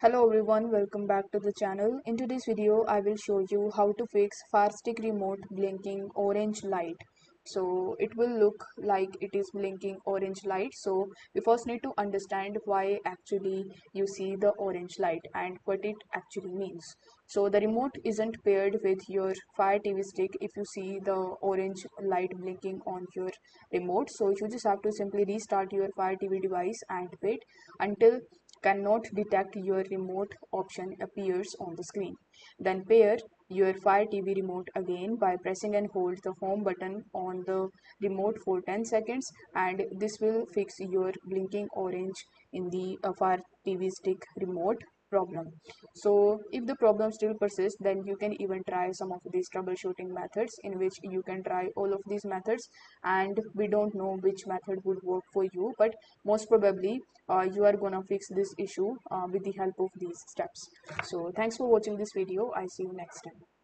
Hello everyone, welcome back to the channel. In today's video, I will show you how to fix FireStick remote blinking orange light. So it will look like it is blinking orange light. So we first need to understand why actually you see the orange light and what it actually means. So the remote isn't paired with your Fire TV stick if you see the orange light blinking on your remote. So you just have to simply restart your Fire TV device and wait until cannot detect your remote option appears on the screen. Then pair your Fire TV remote again by pressing and hold the home button on the remote for 10 seconds, and this will fix your blinking orange in the Fire TV stick remote problem. So if the problem still persists, then you can even try some of these troubleshooting methods, in which you can try all of these methods, and we don't know which method would work for you, but most probably you are gonna fix this issue with the help of these steps. So thanks for watching this video. I see you next time.